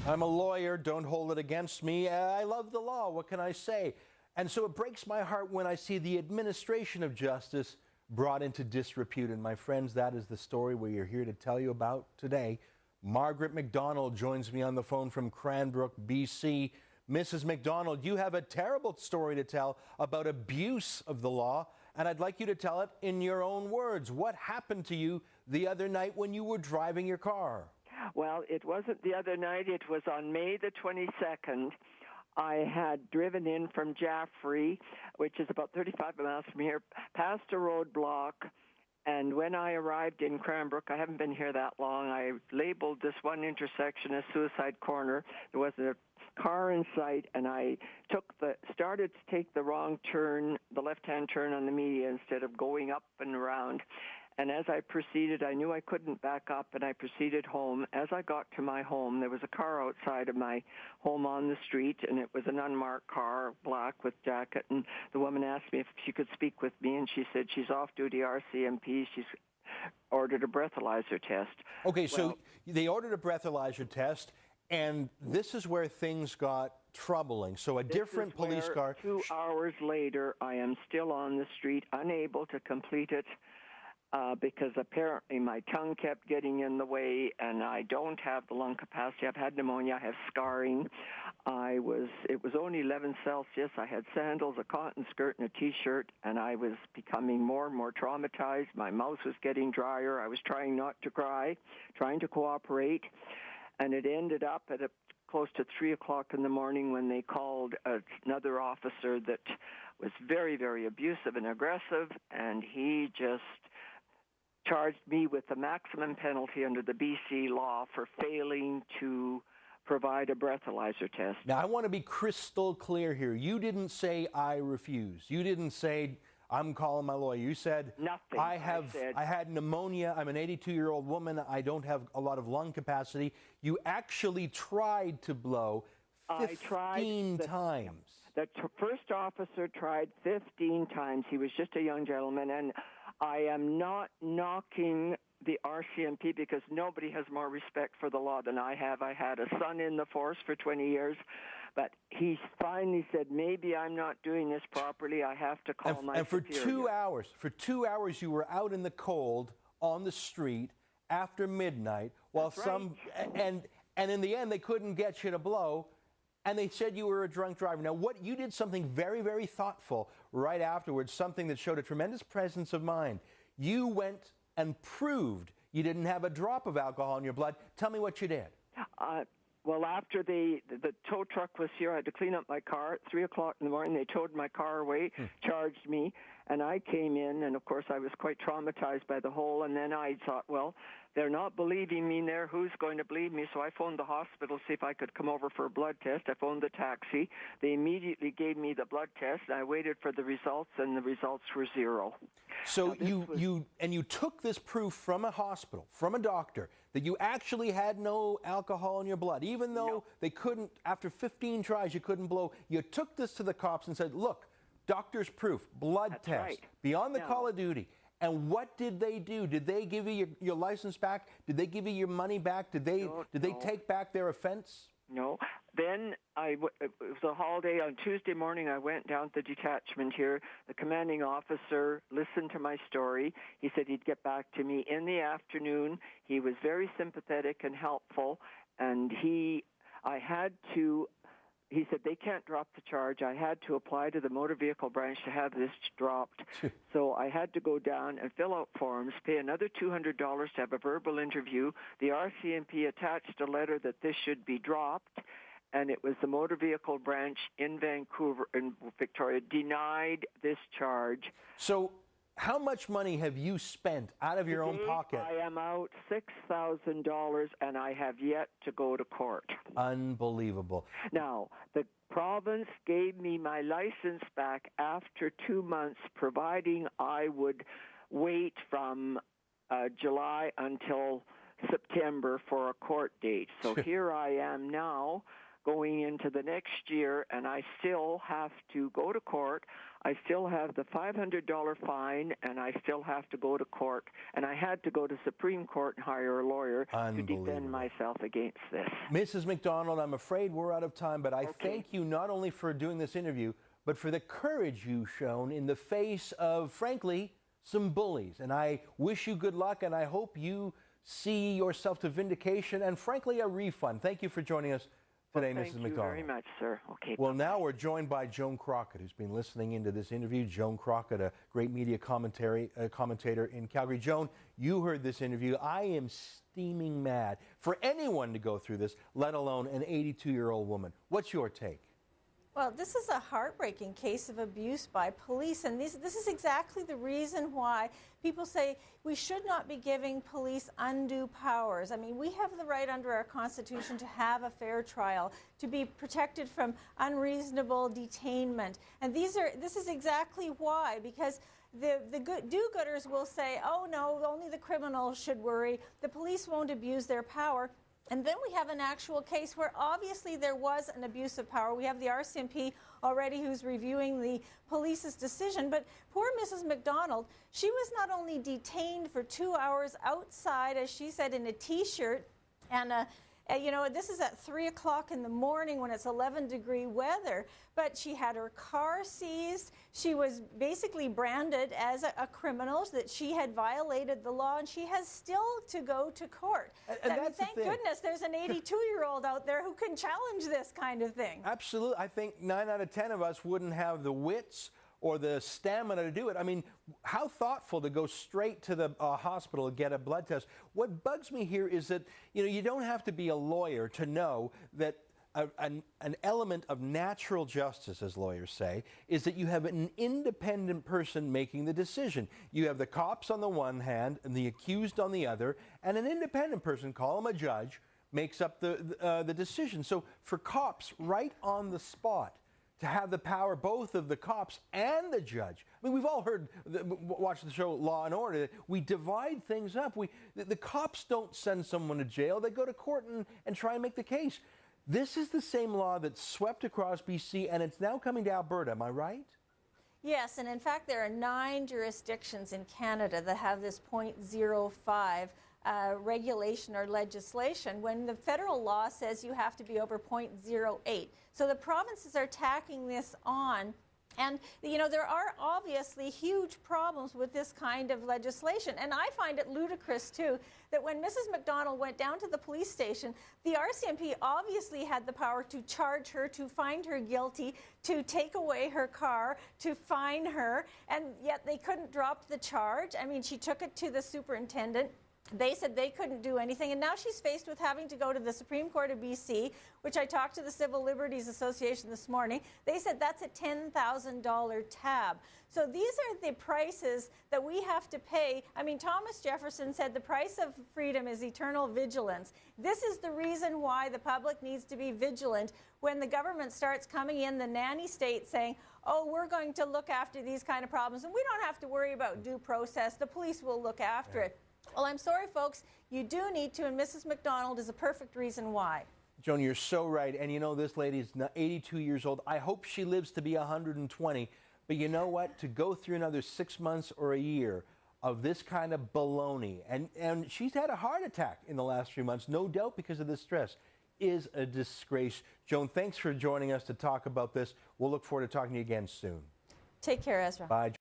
I'm a lawyer. Don't hold it against me. I love the law. What can I say? And so it breaks my heart when I see the administration of justice brought into disrepute. And my friends, that is the story we are here to tell you about today. Margaret MacDonald joins me on the phone from Cranbrook, BC. Mrs. MacDonald, you have a terrible story to tell about abuse of the law, and I'd like you to tell it in your own words. What happened to you the other night when you were driving your car? Well, it wasn't the other night. It was on May the 22nd. I had driven in from Jaffrey, which is about 35 miles from here, past a roadblock. And when I arrived in Cranbrook, I haven't been here that long, I labeled this one intersection as Suicide Corner. There was a car in sight, and I started to take the wrong turn, the left-hand turn on the median instead of going up and around. And as I proceeded, I knew I couldn't back up, and I proceeded home. As I got to my home, there was a car outside of my home on the street, and it was an unmarked car, black with jacket. And the woman asked me if she could speak with me, and she said she's off-duty RCMP. She's ordered a breathalyzer test. Okay, so they ordered a breathalyzer test, and this is where things got troubling. So a different police car. 2 hours later, I am still on the street, unable to complete it. Because apparently my tongue kept getting in the way, and I don't have the lung capacity. I've had pneumonia. I have scarring. It was only 11 Celsius. I had sandals, a cotton skirt, and a T-shirt, and I was becoming more and more traumatized. My mouth was getting drier. I was trying not to cry, trying to cooperate, and it ended up at close to 3 o'clock in the morning when they called another officer that was very, very abusive and aggressive, and he just charged me with the maximum penalty under the BC law for failing to provide a breathalyzer test. Now, I want to be crystal clear here. You didn't say, I refuse. You didn't say, I'm calling my lawyer. You said, nothing. I had pneumonia. I'm an 82-year-old woman. I don't have a lot of lung capacity. You actually tried to blow 15 times. The first officer tried 15 times. He was just a young gentleman, and I am not knocking the RCMP because nobody has more respect for the law than I have. I had a son in the force for 20 years, but he finally said, maybe I'm not doing this properly. I have to call my superior. And for 2 hours, you were out in the cold on the street after midnight while and in the end, they couldn't get you to blow. And they said you were a drunk driver. Now, you did something very, very thoughtful right afterwards, something that showed a tremendous presence of mind. You went and proved you didn't have a drop of alcohol in your blood. Tell me what you did. Well, after the tow truck was here, I had to clean up my car. At 3 o'clock in the morning, they towed my car away, charged me, and I came in, and of course I was quite traumatized by the whole, and then I thought, well, they're not believing me there. Who's going to believe me? So I phoned the hospital to see if I could come over for a blood test. I phoned the taxi. They immediately gave me the blood test, and I waited for the results, and the results were 0. So you took this proof from a hospital, from a doctor, that you actually had no alcohol in your blood, even though they couldn't, after 15 tries, you couldn't blow. You took this to the cops and said, look, doctor's proof, blood test, beyond the call of duty. And what did they do? Did they give you your license back? Did they give you your money back? Did they take back their offense? No. Then it was a holiday. On Tuesday morning, I went down to the detachment here. The commanding officer listened to my story. He said he'd get back to me in the afternoon. He was very sympathetic and helpful, and he said they can't drop the charge. I had to apply to the motor vehicle branch to have this dropped. So I had to go down and fill out forms, pay another $200 to have a verbal interview. The RCMP attached a letter that this should be dropped, and it was the motor vehicle branch in Vancouver, in Victoria, denied this charge. So how much money have you spent out of your own pocket? I am out $6,000, and I have yet to go to court. Unbelievable. Now, the province gave me my license back after 2 months, providing I would wait from July until September for a court date. So here I am now, going into the next year, and I still have to go to court. I still have the $500 fine, and I still have to go to court. And I had to go to Supreme Court and hire a lawyer to defend myself against this. Mrs. MacDonald, I'm afraid we're out of time, but I thank you not only for doing this interview, but for the courage you've shown in the face of, frankly, some bullies. And I wish you good luck, and I hope you see yourself to vindication and, frankly, a refund. Thank you for joining us today, Mrs. MacDonald. Thank you very much, sir. Okay. Well, now we're joined by Joan Crockett, who's been listening into this interview. Joan Crockett, a great media commentator in Calgary. Joan, you heard this interview. I am steaming mad for anyone to go through this, let alone an 82-year-old woman. What's your take? Well, this is a heartbreaking case of abuse by police, and this is exactly the reason why people say we should not be giving police undue powers. I mean, we have the right under our Constitution to have a fair trial, to be protected from unreasonable detainment, and this is exactly why, because the do-gooders will say, oh no, only the criminals should worry, the police won't abuse their power. And then we have an actual case where obviously there was an abuse of power. We have the RCMP already who's reviewing the police's decision. But poor Mrs. MacDonald, she was not only detained for 2 hours outside, as she said, in a T-shirt, and you know, this is at 3 o'clock in the morning when it's 11-degree weather, but she had her car seized. She was basically branded as a criminal, that she had violated the law, and she has still to go to court. And I mean, thank goodness there's an 82-year-old out there who can challenge this kind of thing. Absolutely. I think 9 out of 10 of us wouldn't have the wits or the stamina to do it. I mean, how thoughtful to go straight to the hospital and get a blood test. What bugs me here is that, you know, you don't have to be a lawyer to know that an element of natural justice, as lawyers say, is that you have an independent person making the decision. You have the cops on the one hand and the accused on the other, and an independent person, call him a judge, makes up the decision. So for cops, right on the spot, to have the power both of the cops and the judge. I mean, we've all heard, watched the show Law and Order, we divide things up. The cops don't send someone to jail. They go to court and try and make the case. This is the same law that swept across BC, and it's now coming to Alberta. Am I right? Yes, and in fact, there are 9 jurisdictions in Canada that have this .05 regulation or legislation when the federal law says you have to be over .08. So the provinces are tacking this on. And, you know, there are obviously huge problems with this kind of legislation. And I find it ludicrous, too, that when Mrs. MacDonald went down to the police station, the RCMP obviously had the power to charge her, to find her guilty, to take away her car, to fine her, and yet they couldn't drop the charge. I mean, she took it to the superintendent. They said they couldn't do anything, and now she's faced with having to go to the Supreme Court of BC, which I talked to the Civil Liberties Association this morning. They said that's a $10,000 tab. So these are the prices that we have to pay. I mean, Thomas Jefferson said the price of freedom is eternal vigilance. This is the reason why the public needs to be vigilant when the government starts coming in, the nanny state, saying, oh, we're going to look after these kind of problems, and we don't have to worry about due process. The police will look after it. Well, I'm sorry, folks, you do need to, and Mrs. MacDonald is a perfect reason why. Joan, you're so right. And you know, this lady is 82 years old. I hope she lives to be 120. But you know what? To go through another 6 months or a year of this kind of baloney, and she's had a heart attack in the last few months, no doubt because of the stress, is a disgrace. Joan, thanks for joining us to talk about this. We'll look forward to talking to you again soon. Take care, Ezra. Bye.